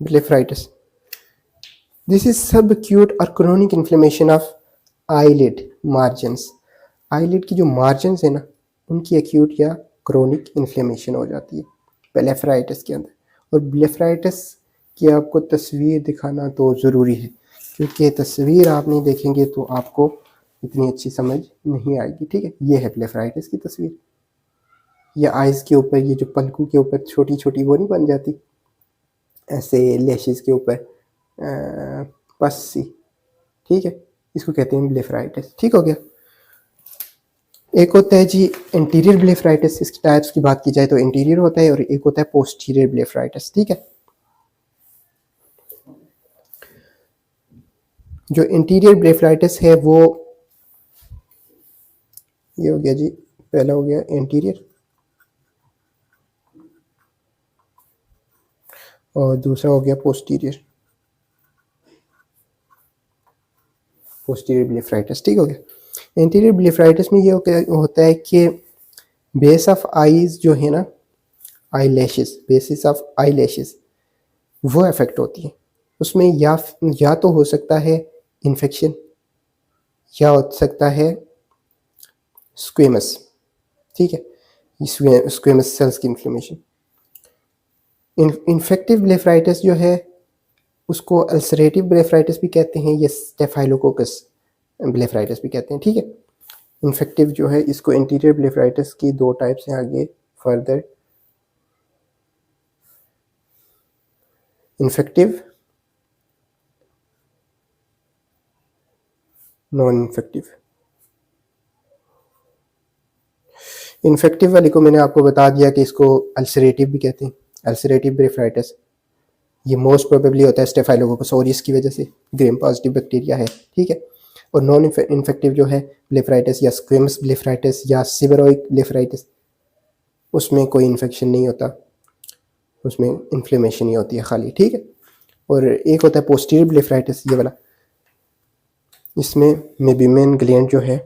Blepharitis, this is सब acute और chronic inflammation of eyelid margins. Eyelid की जो मार्जिन्स है ना, उनकी एक्यूट या क्रोनिक इन्फ्लेमेशन हो जाती है ब्लेफराइटिस के अंदर। और ब्लेफराइटिस की आपको तस्वीर दिखाना तो ज़रूरी है, क्योंकि तस्वीर आप नहीं देखेंगे तो आपको इतनी अच्छी समझ नहीं आएगी। ठीक है, ये है ब्लेफराइटिस की तस्वीर। या आइज़ के ऊपर ये जो पलकों के ऊपर छोटी छोटी वो नहीं बन जाती ऐसे लैशेस के ऊपर पस सी, ठीक है, इसको कहते हैं ब्लेफराइटिस। ठीक हो गया। एक होता है जी इंटीरियर ब्लेफराइटिस, इसकी टाइप्स की बात की जाए तो इंटीरियर होता है, और एक होता है पोस्टीरियर ब्लेफराइटिस। ठीक है, जो इंटीरियर ब्लेफराइटिस है वो ये हो गया जी, पहला हो गया इंटीरियर और दूसरा हो गया पोस्टीरियर, पोस्टीरियर ब्लेफराइटिस। ठीक हो गया। इंटीरियर ब्लेफराइटिस में ये होता है कि बेस ऑफ आईज जो है ना, eyelashes, basis of eyelashes वो अफेक्ट होती है। उसमें या तो हो सकता है इन्फेक्शन, या हो सकता है स्क्वेमस। ठीक है, स्क्वेमस सेल्स की इन्फ्लेमेशन। इन्फेक्टिव ब्लेफराइटिस जो है उसको अल्सरेटिव ब्लेफराइटिस भी कहते हैं, या स्टेफाइलोकोकस ब्लेफराइटिस भी कहते हैं। ठीक है, इन्फेक्टिव जो है इसको इंटीरियर ब्लेफराइटिस की दो टाइप्स हैं आगे further, infective, non infective. Infective वाली को मैंने आपको बता दिया कि इसको अल्सरेटिव भी कहते हैं, अल्सरेटिव ब्लेफराइटिस। ये मोस्ट प्रोबेबली होता है स्टेफाइलोकोकस ऑरियस की वजह से, ग्रेम पॉजिटिव बैक्टीरिया है। ठीक है, और नॉन इन्फेक्टिव जो है ब्लेफराइटिस या स्क्वेमस ब्लेफराइटिस या सिबरोइक ब्लेफराइटिस, उसमें कोई इन्फेक्शन नहीं होता, उसमें इन्फ्लेमेशन ही होती है खाली। ठीक है, और एक होता है पोस्टीरियर ब्लेफराइटिस, ये वाला, इसमें मेबियन ग्लैंड जो है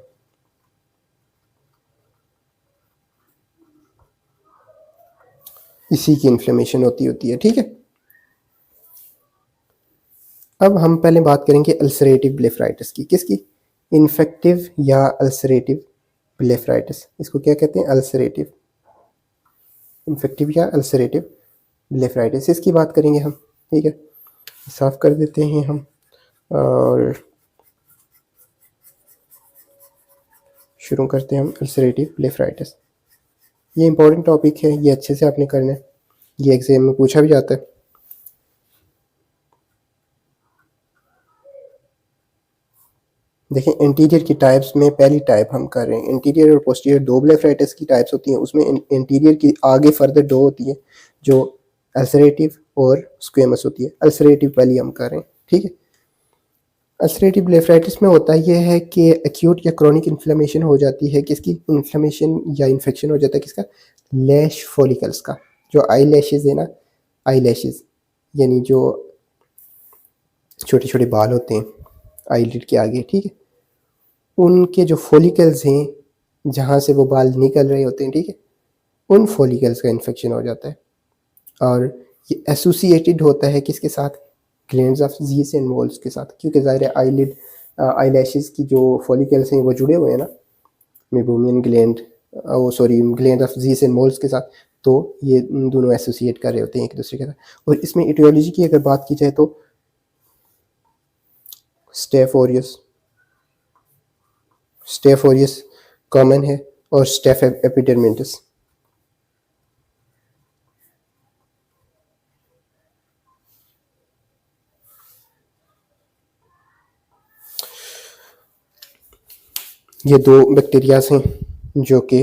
इसी की इन्फ्लेमेशन होती है। ठीक है, अब हम पहले बात करेंगे अल्सरेटिव ब्लेफराइटिस की। किसकी? इन्फेक्टिव या अल्सरेटिव ब्लेफराइटिस। इसको क्या कहते हैं? अल्सरेटिव, इन्फेक्टिव या अल्सरेटिव ब्लेफराइटिस, इसकी बात करेंगे हम। ठीक है, साफ कर देते हैं हम और शुरू करते हैं हम अल्सरेटिव ब्लेफराइटिस। ये इंपॉर्टेंट टॉपिक है, ये अच्छे से आपने करना है, ये एग्जाम में पूछा भी जाता है। देखें, इंटीरियर की टाइप्स में पहली टाइप हम कर रहे हैं। इंटीरियर और पोस्टीरियर दो ब्लेफराइटिस की टाइप्स होती हैं, उसमें इंटीरियर की आगे फर्दर दो होती है जो अल्सरेटिव और स्क्वेमस होती है। अल्सरेटिव पहले हम कर रहे हैं। ठीक है, अल्सरेटिव ब्लेफराइटिस में होता यह है कि एक्यूट या क्रोनिक इन्फ्लेमेशन हो जाती है। किसकी इन्फ्लेमेशन या इन्फेक्शन हो जाता है? किसका? लैश फॉलिकल्स का। जो आई लैशेज है ना, आई लैशेज यानी जो छोटे छोटे बाल होते हैं आईलिड के आगे, ठीक है, उनके जो फॉलिकल्स हैं जहाँ से वो बाल निकल रहे होते हैं, ठीक है, उन फॉलिकल्स का इन्फेक्शन हो जाता है। और ये एसोसिएटेड होता है किसके साथ? Glands of Zeiss and moles के साथ, क्योंकि ज़ाहिर है आईलिड आई लैशेज की जो फॉलिकल्स हैं वो जुड़े हुए हैं ना Meibomian gland, gland of Zeiss and moles के साथ, तो ये दोनों एसोसिएट कर रहे होते हैं एक दूसरे के साथ। और इसमें इटियोलॉजी की अगर बात की जाए तो स्टेफ ऑरियस कॉमन है, और स्टेफ एपिडर्मिस। ये दो बैक्टीरियाज हैं जो कि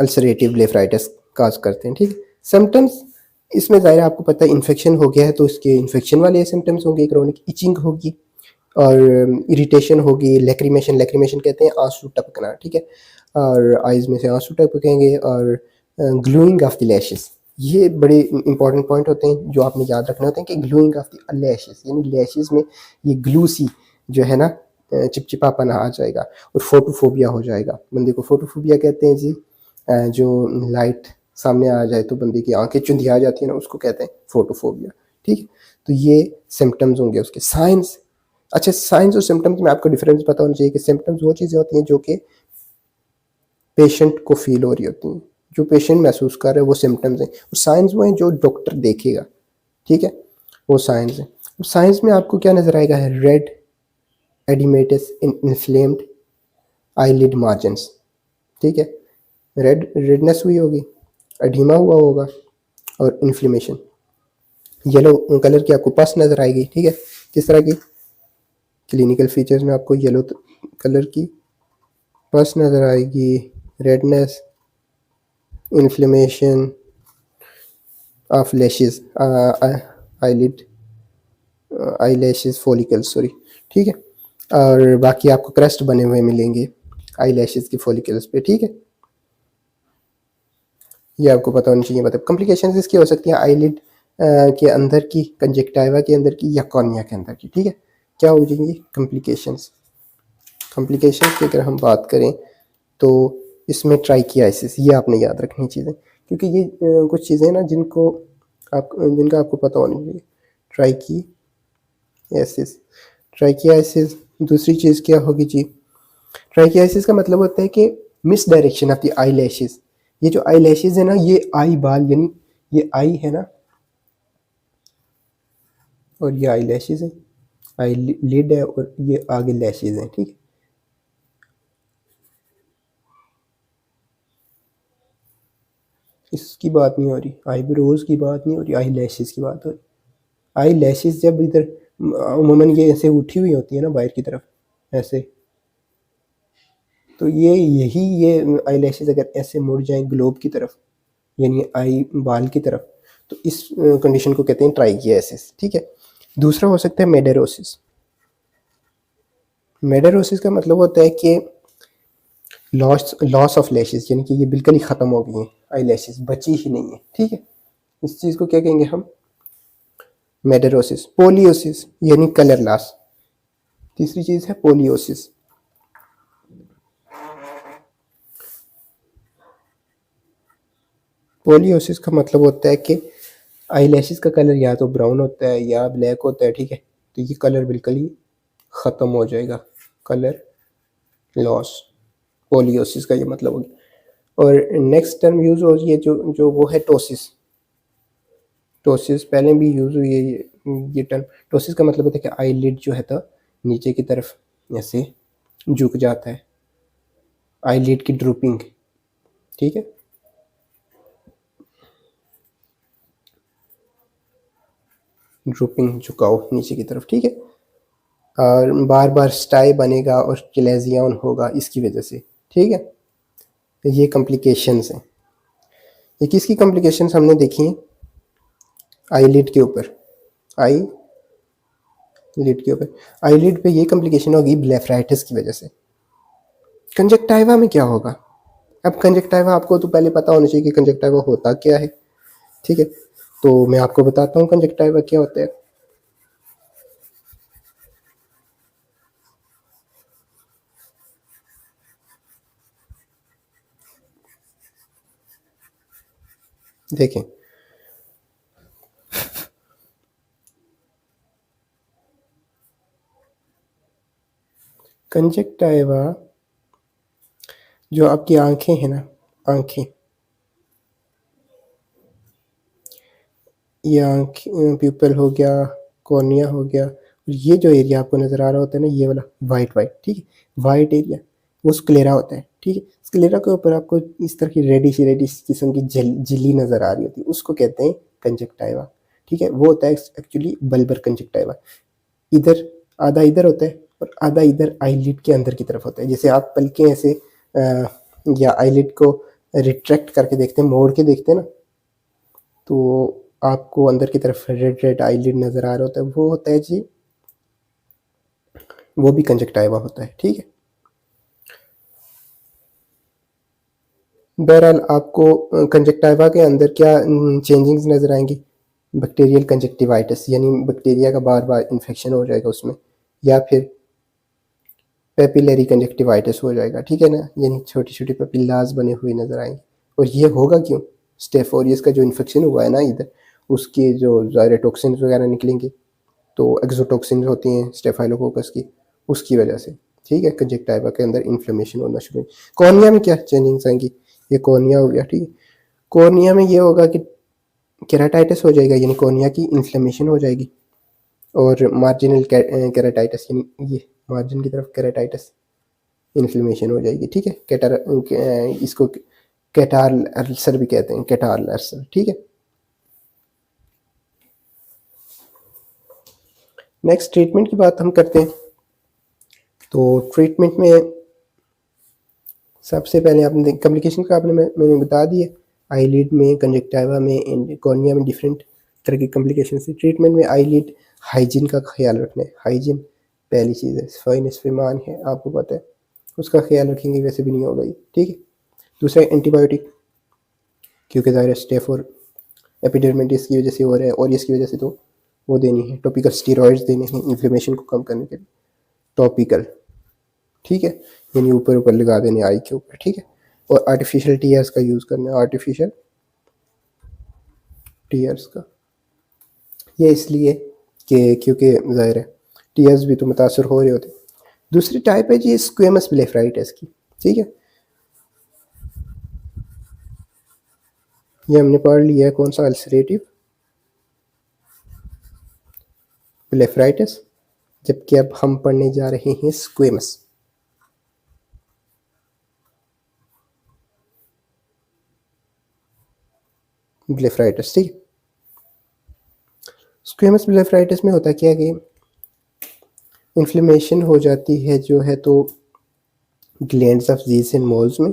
अल्सरेटिव ब्लेफराइटिस काज करते हैं। ठीक है, सिम्टम्स इसमें ज़ाहिर है आपको पता है इन्फेक्शन हो गया है तो इसके इन्फेक्शन वाले सिम्टम्स होंगे, क्रोनिक इचिंग होगी और इरिटेशन होगी, लेक्रीमेशन, लेक्रीमेशन कहते हैं आंसू टपकना। ठीक है, और आइज़ में से आंसू टपकेंगे, और ग्लूइंग ऑफ द लैशेस, ये बड़े इंपॉर्टेंट पॉइंट होते हैं जो आपने याद रखने होते हैं कि ग्लूइंग ऑफ द लैशेस यानी लैशेस में ये ग्लूसी जो है ना चिपचिपापन आ जाएगा, और फोटोफोबिया हो जाएगा। बंदे को फोटोफोबिया कहते हैं जी, जो लाइट सामने आ जाए तो बंदे की आंखें चुंधिया जाती है ना, उसको कहते हैं फोटोफोबिया। ठीक है, तो ये सिम्टम्स होंगे उसके। साइंस, अच्छा साइंस और सिम्टम्स में आपको डिफरेंस पता होना चाहिए कि सिम्टम्स वो चीज़ें होती हैं जो कि पेशेंट को फील हो रही होती हैं, जो पेशेंट महसूस कर रहे हैं वो सिम्टम्स हैं, और साइंस वो हैं जो डॉक्टर देखेगा। ठीक है, वो साइंस है। साइंस में आपको क्या नज़र आएगा है, red oedematous inflamed eyelid margins. ठीक है, रेडनेस हुई होगी, एडिमा हुआ होगा, और इन्फ्लेमेशन। येलो कलर की आपको पस नज़र आएगी। ठीक है, किस तरह की, क्लिनिकल फीचर्स में आपको येलो कलर की पस नज़र आएगी, redness, inflammation of lashes, eyelid, eye lashes follicles, sorry. ठीक है, और बाकी आपको क्रस्ट बने हुए मिलेंगे आई लैशेस की फॉलिकल्स पे। ठीक है, ये आपको पता होना चाहिए। मतलब कॉम्प्लिकेशंस इसकी हो सकती हैं आईलिड के अंदर की, कंजक्टिवा के अंदर की, या कॉर्निया के अंदर की। ठीक है, क्या हो जाएंगी कॉम्प्लिकेशंस। कॉम्प्लिकेशंस की अगर हम बात करें तो इसमें ट्राइकियासिस, ये आपने याद रखनी चीज़ें, क्योंकि ये कुछ चीज़ें ना जिनका आपको पता होनी चाहिए। ट्राइकियासिस, ट्राइकियासिस दूसरी चीज़ क्या होगी जी, ट्राइकियासिस का मतलब होता है कि miss direction of the eye lashes. ये जो आई लैशेज है ना, ये आई बाल, यानी ये आई है ना, और ये आई लैशेज है, आई लिड है, और ये आगे लैशेज हैं। ठीक है, इसकी बात नहीं हो रही, आईब्रोज की बात नहीं हो रही, आई लैशेज की बात हो रही। आई लैशेज जब इधर उमूमन ये ऐसे उठी हुई होती है ना बाहर की तरफ ऐसे, तो ये आई लैशेज अगर ऐसे मुड़ जाए ग्लोब की तरफ, यानी आई बाल की तरफ, तो इस कंडीशन को कहते हैं ट्राइकियासिस। ठीक है, दूसरा हो सकता है मेडेरोसिस। मेडेरोसिस का मतलब होता है कि लॉस ऑफ लैशेज, यानी कि ये बिल्कुल ही ख़त्म हो गई हैं, आई लैशेज बची ही नहीं है। ठीक है, इस चीज़ को क्या कहेंगे हम, मेडेरोसिस। पोलियोसिस यानी कलर लॉस, तीसरी चीज़ है पोलियोसिस। पोलियोसिस का मतलब होता है कि आई लैशेज का कलर या तो ब्राउन होता है या ब्लैक होता है। ठीक है, तो ये कलर बिल्कुल ही ख़त्म हो जाएगा, कलर लॉस, पोलियोसिस का ये मतलब हो गया। और नेक्स्ट टर्म यूज़ हो रही है जो जो वो है टोसिस। टोसिस पहले भी यूज़ हुई है ये टर्म। टोसिस का मतलब होता है कि आई लिड जो है तो नीचे की तरफ ऐसे झुक जाता है, आई लिड की ड्रूपिंग। ठीक है, ड्रूपिंग, झुकाओ नीचे की तरफ। ठीक है, और बार बार स्टाई बनेगा और क्लेजियन होगा इसकी वजह से। ठीक है, तो ये कॉम्प्लिकेशंस हैं। ये किसकी कॉम्प्लिकेशंस हमने देखी हैं, आई लिड के ऊपर, आई लिड के ऊपर, आई लिड पे ये कॉम्प्लिकेशन होगी ब्लेफराइटिस की वजह से। कंजक्टाइवा में क्या होगा, अब कंजक्टाइवा आपको तो पहले पता होना चाहिए कि कंजक्टाइवा होता क्या है। ठीक है, तो मैं आपको बताता हूँ कंजक्टाइवा क्या होता है। देखें, कंजक्टाइवा जो आपकी आंखें हैं ना, आंखें, ये आंख प्यूपल हो गया, कॉर्निया हो गया, ये जो एरिया आपको नज़र आ रहा होता है ना, ये वाला वाइट वाइट, ठीक है, वाइट एरिया वो स्क्लेरा होता है। ठीक है, स्क्लेरा के ऊपर आपको इस तरह की रेडिश रेडिश किस्म की झिल्ली नज़र आ रही होती है, उसको कहते हैं कंजक्टाइवा। ठीक है, वो होता है एक्चुअली बल्बर कंजक्टाइवा। इधर आधा इधर होता है और आधा इधर आईलिड के अंदर की तरफ होता है। जैसे आप पलकें ऐसे या आईलिड को रिट्रैक्ट करके देखते हैं, मोड़ के देखते हैं ना, तो आपको अंदर की तरफ रेड रेड आईलिड नज़र आ रहा होता है, वो होता है जी, वो भी कंजक्टाइवा होता है। ठीक है, बहरहाल आपको कंजक्टाइवा के अंदर क्या चेंजिंग्स नज़र आएंगी, बैक्टीरियल कंजक्टिवाइटिस, यानी बैक्टीरिया का बार बार इन्फेक्शन हो जाएगा उसमें, या फिर पेपिलरी कंजक्टिवाइटिस हो जाएगा। ठीक है ना, यानी छोटी छोटी पेपिल्लाज बने हुए नज़र आएंगे। और ये होगा क्यों, स्टेफ ऑरियस का जो इन्फेक्शन हुआ है ना इधर, उसके जो ज़ाहिर टॉक्सिन्स वगैरह निकलेंगे, तो एक्सोटॉक्सिन्स होती हैं स्टेफाइलोकोकस की, उसकी वजह से, ठीक है, कंजक्टिवा के अंदर इन्फ्लेमेशन होना शुरू हुई। कॉर्निया में क्या चेंजिंग्स आएंगी, ये कॉर्निया हो गया, ठीक है। कॉर्निया में ये होगा कि केराटाइटिस हो जाएगा, यानी कॉर्निया की इन्फ्लेमेशन हो जाएगी, और मार्जिनल केराटाइटिस यानी ये मार्जिन की तरफ केराटाइटिस इन्फ्लेमेशन हो जाएगी, ठीक है। इसको कैटार्ल अल्सर भी कहते हैं, कैटार्ल अल्सर, ठीक है। नेक्स्ट ट्रीटमेंट की बात हम करते हैं। तो ट्रीटमेंट में सबसे पहले आपने कम्युनिकेशन का मैंने बता दिया, आईलिड में, कंजक्टिवा में, कॉर्निया में डिफरेंट तरह की कॉम्प्लिकेशन है। ट्रीटमेंट में आईलिड हाइजीन का ख्याल रखना है, हाइजीन पहली चीज़ है, सफाई निस्फ़ ईमान है, आपको पता है, उसका ख्याल रखेंगे, वैसे भी नहीं होगा ये, ठीक है। दूसरा एंटीबायोटिक, क्योंकि ज़ाहिर स्टेफ और एपिडर्मिटिस की वजह से हो रहा है, और इसकी वजह से तो वो देनी है, टॉपिकल स्टीरॉइड्स देने हैं इन्फ्लेमेशन को कम करने के लिए, टॉपिकल, ठीक है, यानी ऊपर ऊपर लगा देने आई के ऊपर, ठीक है। और आर्टिफिशियल टीयर्स का यूज़ करना है, आर्टिफिशियल टीयर्स का, ये इसलिए कि क्योंकि ज़ाहिर है टीयर्स भी तो मुतासर हो रहे होते। दूसरी टाइप है जी स्क्वेमस ब्लेफराइटिस की, ठीक है, ये हमने पढ़ लिया है, कौन सा, अल्सरेटिव ब्लेफराइटिस, जबकि अब हम पढ़ने जा रहे हैं स्क्वेमस। ब्लेफराइटिस, ठीक है। स्क्वेमस ब्लेफराइटिस में होता क्या है कि इन्फ्लेमेशन हो जाती है जो है तो glands of Gs and moles में,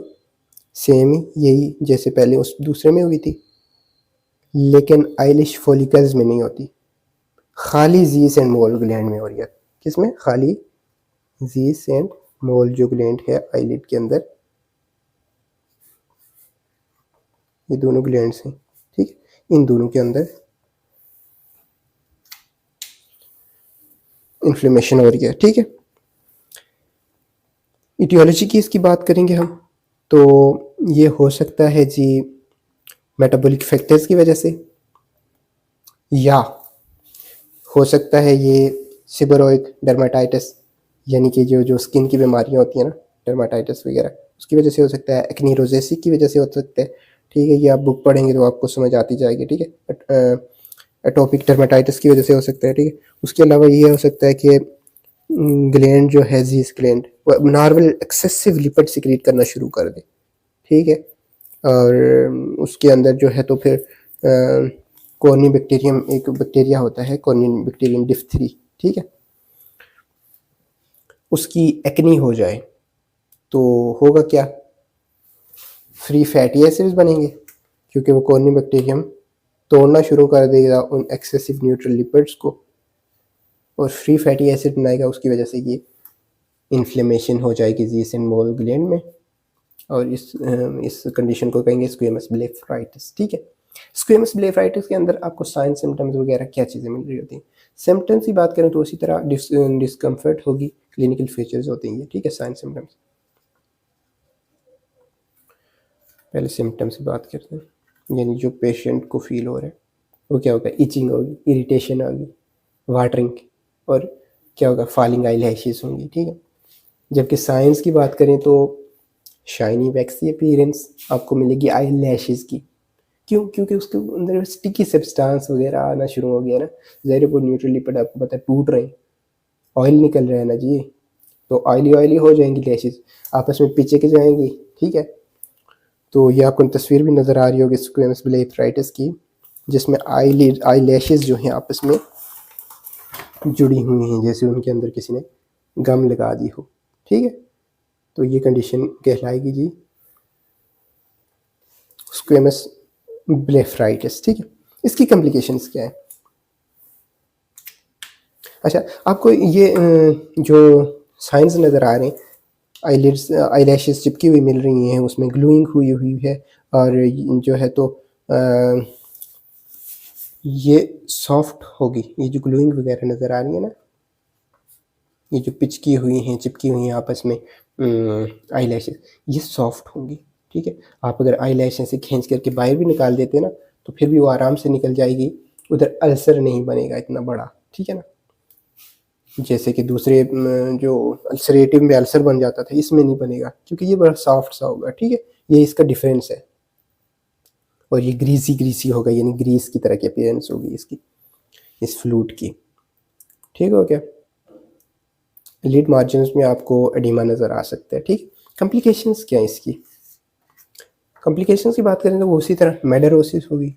सेम ही यही जैसे पहले उस दूसरे में हुई थी, लेकिन आइलिश फॉलिकल्स में नहीं होती, खाली जीज एंड मोल ग्लैंड में हो रही है। किसमें, खाली जीज एंड मोल जो ग्लैंड है आईलिड के अंदर, ये दोनों ग्लैंड्स हैं, ठीक है, इन दोनों के अंदर इन्फ्लेमेशन हो रही है, ठीक है। इटियोलॉजी की इसकी बात करेंगे हम, तो ये हो सकता है जी मेटाबॉलिक फैक्टर्स की वजह से, या हो सकता है ये सिबोरोइक डर्माटाइटिस, यानी कि जो जो स्किन की बीमारियां होती हैं ना, डर्माटाइटिस वगैरह, उसकी वजह से हो सकता है, एक्नी रोजेसी की वजह से हो सकता है, ठीक है, ये आप बुक पढ़ेंगे तो आपको समझ आती जाएगी, ठीक है। एटोपिक डर्माटाइटिस की वजह से हो सकता है, ठीक है। उसके अलावा ये हो सकता है कि ग्लैंड जो है जीज ग्लैंड वो नॉर्मल एक्सेसिव लिपिड सिक्रीट करना शुरू कर दे, ठीक है, और उसके अंदर जो है तो फिर कॉर्नी बैक्टीरियम, एक बैक्टीरिया होता है कॉर्नी बैक्टीरियम डिफ्थरी, ठीक है, उसकी एक्नी हो जाए तो होगा क्या, फ्री फैटी एसिड्स बनेंगे, क्योंकि वो कॉर्नी बैक्टीरियम तोड़ना शुरू कर देगा उन एक्सेसिव न्यूट्रल लिपिड्स को, और फ्री फैटी एसिड बनाएगा, उसकी वजह से ये इन्फ्लेमेशन हो जाएगी जीज एंड मोल ग्लैंड में, और इस कंडीशन को कहेंगे स्क्वेमस ब्लेफराइटिस, ठीक है। स्क्वेमस ब्लेफराइटिस के अंदर आपको साइन सिम्टम्स वगैरह क्या चीज़ें मिल रही होती हैं। सिम्टम्स की बात करें तो उसी तरह डिस्कम्फर्ट होगी, क्लिनिकल फीचर्स होते हैं, ठीक है, साइन सिम्टम्स। पहले सिम्टम्स की बात करते हैं, यानी जो पेशेंट को फील हो रहा है वो क्या होगा, इचिंग होगी, इरिटेशन होगी, वाटरिंग, और क्या होगा, फॉलिंग आई लैशेस होंगी, ठीक है। जबकि साइंस की बात करें तो शाइनी वैक्सी अपीयरेंस आपको मिलेगी आई लैशेस की, क्यों, क्योंकि उसके अंदर स्टिकी सब्सटेंस वगैरह आना शुरू हो गया ना, ज़ाहिर वो न्यूट्रल लिपिड आपको पता है टूट रहे हैं, ऑयल निकल रहा है ना जी, तो ऑयली ऑयली हो जाएंगी लैशेस, आपस में पीछे के जाएंगी, ठीक है। तो ये आपको तस्वीर भी नज़र आ रही होगी स्क्वेमस ब्लेफराइटिस की, जिसमें आई लैशेस जो हैं आपस में जुड़ी हुई हैं, जैसे उनके अंदर किसी ने गम लगा दी हो, ठीक है। तो ये कंडीशन कहलाएगी जी स्क्वेमस ब्लेफराइटिस, ठीक है। इसकी कॉम्प्लिकेशंस क्या है, अच्छा आपको ये जो साइंस नज़र आ रहे हैं, आईलिड्स आई लैशेस चिपकी हुई मिल रही हैं, उसमें ग्लूइंग हुई हुई है, और जो है तो ये सॉफ्ट होगी, ये जो ग्लूइंग वगैरह नज़र आ रही है ना, ये जो पिचकी हुई हैं, चिपकी हुई हैं आपस में आई लैशेस, ये सॉफ्ट होंगी, ठीक है। आप अगर आई लैश ऐसे खींच करके बाहर भी निकाल देते ना तो फिर भी वो आराम से निकल जाएगी, उधर अल्सर नहीं बनेगा इतना बड़ा, ठीक है ना। जैसे कि दूसरे जो अल्सरेटिव में अल्सर बन जाता था, इसमें नहीं बनेगा क्योंकि ये बड़ा सॉफ्ट सा होगा, ठीक है। ये इसका डिफरेंस है। और ये ग्रीसी ग्रीसी होगा, यानी ग्रीस की तरह की अपीयरेंस होगी इसकी, इस फ्लूट की, ठीक हो क्या। लिड मार्जिन में आपको एडिमा नज़र आ सकता है, ठीक। कॉम्प्लिकेशंस क्या है इसकी, कॉम्प्लिकेशंस की बात करें तो वो उसी तरह मेडरोसिस होगी।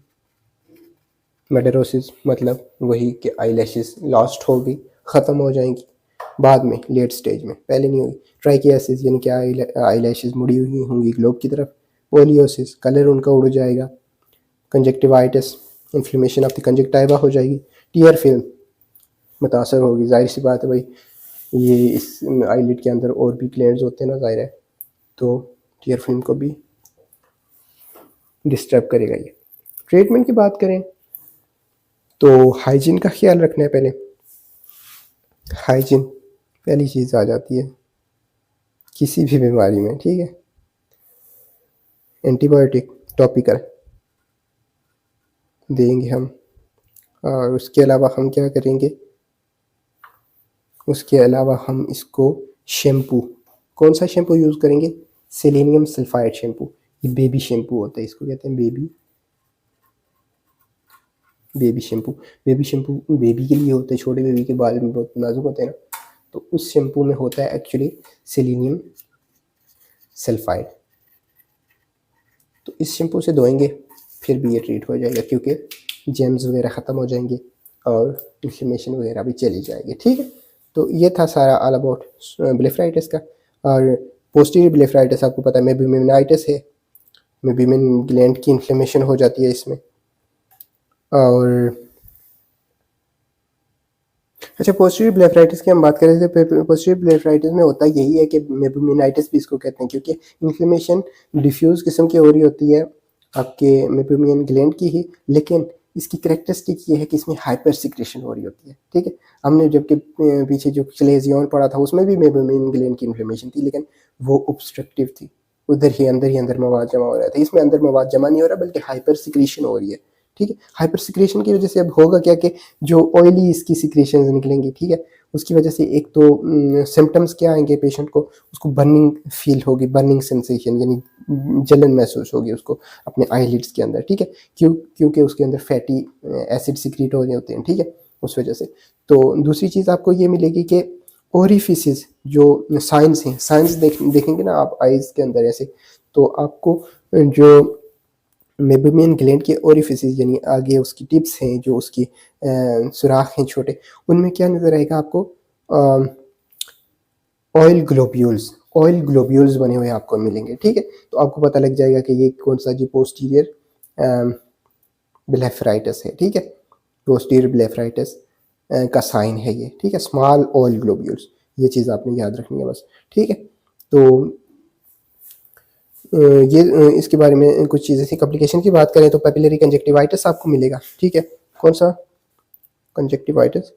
मेडरोसिस मतलब वही कि आई लैशेस लॉस्ट होगी, ख़त्म हो जाएंगी बाद में, लेट स्टेज में, पहले नहीं होगी। ट्राइकियासिस यानी कि आई लैशेस मुड़ी हुई होंगी ग्लोब की तरफ। पोलियोसिस कलर उनका उड़ जाएगा। Conjunctivitis inflammation of the conjunctiva हो जाएगी। टीयर फिल्म मुतासर होगी, जाहिर सी बात है भाई, ये इस आईलिड के अंदर और भी ग्लैंड्स होते हैं ना, जाहिर है, तो टीयर फिल्म को भी डिस्टर्ब करेगा ये। ट्रीटमेंट की बात करें तो हाइजीन का ख्याल रखना है पहले। हाइजीन पहली चीज़ आ जाती है किसी भी बीमारी में, ठीक है। एंटीबायोटिक टॉपिकल देंगे हम, और उसके अलावा हम क्या करेंगे, उसके अलावा हम इसको शैम्पू, कौन सा शैम्पू यूज़ करेंगे, सेलेनियम सल्फाइड शैम्पू। ये बेबी शैम्पू होता है, इसको कहते हैं baby shampoo. Baby shampoo baby के लिए होता है, छोटे बेबी के बाल में बहुत नाजुक होते हैं ना, तो उस शैम्पू में होता है एक्चुअली सेलेनियम सल्फाइड। तो इस शैम्पू से धोएंगे फिर भी ये ट्रीट हो जाएगा, क्योंकि जेम्स वगैरह ख़त्म हो जाएंगे और इन्फ्लेमेशन वगैरह भी चली जाएगी, ठीक है। तो ये था सारा ऑल अबाउट ब्लेफराइटिस का। और पोस्टीरियर ब्लेफराइटिस आपको पता है मेबिमेनाइटिस है, मेबिमेन ग्लैंड की इन्फ्लेमेशन हो जाती है इसमें। और अच्छा, पोस्टीरियर ब्लेफराइटिस की हम बात करें तो पोस्टीरियर ब्लेफराइटिस में होता यही है कि मेबिमेनाइटिस भी इसको कहते हैं, क्योंकि इन्फ्लेमेशन डिफ्यूज किस्म की हो रही होती है आपके मेबिमियन ग्लैंड की ही, लेकिन इसकी करेक्टरिस्टिक ये है कि इसमें हाइपर सिक्रेशन हो रही होती है, ठीक है। हमने जबकि पीछे जो चलेजियन पढ़ा था उसमें भी मेबिमियन ग्लैंड की इन्फ्लेमेशन थी, लेकिन वो ऑब्स्ट्रक्टिव थी, उधर ही अंदर मवाद जमा हो रहा था। इसमें अंदर मवाद जमा नहीं हो रहा बल्कि हाइपर सिक्रेशन हो रही है, ठीक है। हाइपर सिक्रेशन की वजह से अब होगा क्या कि जो ऑयली इसकी सिक्रेशंस निकलेंगी, ठीक है, उसकी वजह से एक तो सिम्टम्स क्या आएंगे पेशेंट को, उसको बर्निंग फील होगी, बर्निंग सेंसेशन यानी जलन महसूस होगी उसको अपने आईलिड्स के अंदर, ठीक है। क्योंकि उसके अंदर फैटी एसिड सिक्रीट हो रहे होते हैं, ठीक है, उस वजह से। तो दूसरी चीज़ आपको ये मिलेगी कि ओरिफिसेस जो साइंस हैं, साइंस देखेंगे ना आप आइज़ के अंदर ऐसे, तो आपको जो मेबिमियन ग्लैंड के ओरिफिसेस यानी आगे उसकी टिप्स हैं, जो उसकी सुराख हैं छोटे, उनमें क्या नज़र आएगा आपको, ऑयल ग्लोब्यूल्स बने हुए आपको मिलेंगे, ठीक है। तो आपको पता लग जाएगा कि ये कौन सा जी पोस्टीरियर ब्लेफराइटिस है, ठीक है। पोस्टीरियर ब्लेफराइटिस का साइन है ये, ठीक है, स्मॉल ऑयल ग्लोब्यूल्स, ये चीज़ आपने याद रखनी है बस, ठीक है। तो ये इसके बारे में कुछ चीज़ें थी। कॉम्प्लिकेशन की बात करें तो पेपिलरी कंजक्टिवाइटिस आपको मिलेगा, ठीक है। कौन सा कंजक्टिवाइटिस,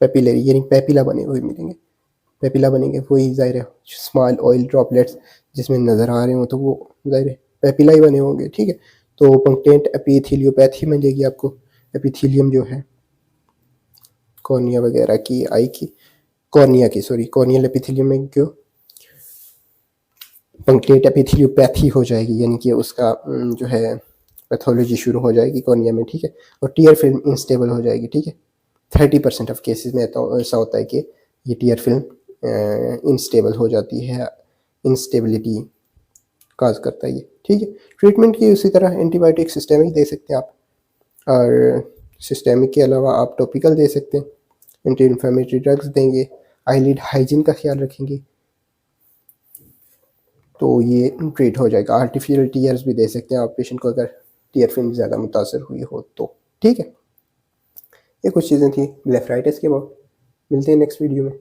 पेपिलरी यानी पेपिला बने हुए मिलेंगे, पेपिला बनेंगे, वही ज़ाहिर है स्मॉल ऑयल ड्रॉपलेट्स जिसमें नज़र आ रहे हो तो वो ज़ाहिर है पेपिला ही बने होंगे, ठीक है। तो पंक्टेंट एपिथेलियोपैथी मिलेगी आपको, एपिथेलियम जो है कॉर्निया वगैरह की, आई की, कॉर्निया की, सॉरी कॉर्नियल एपिथेलियम में क्यों पंक्टेट एपिथेलियोपैथी हो जाएगी, यानी कि उसका जो है पैथोलॉजी शुरू हो जाएगी कॉर्निया में, ठीक है। और टीयर फिल्म इंस्टेबल हो जाएगी, ठीक है। 30% ऑफ केसेस में ऐसा होता है कि ये टीयर फिल्म इंस्टेबल हो जाती है, इंस्टेबिलिटी काज करता है ये, ठीक है। ट्रीटमेंट की उसी तरह एंटीबायोटिक सिस्टेमिक दे सकते हैं आप, और सिस्टेमिक के अलावा आप टॉपिकल दे सकते हैं, एंटी इन्फ्लेमेटरी ड्रग्स देंगे, आईलिड हाइजीन का ख्याल रखेंगे, तो ये ट्रीट हो जाएगा। आर्टिफिशियल टीयर्स भी दे सकते हैं आप पेशेंट को अगर टीयर फिल्म ज़्यादा मुतासर हुई हो तो, ठीक है। ये कुछ चीज़ें थी ब्लेफराइटिस के बाद। मिलते हैं नेक्स्ट वीडियो में।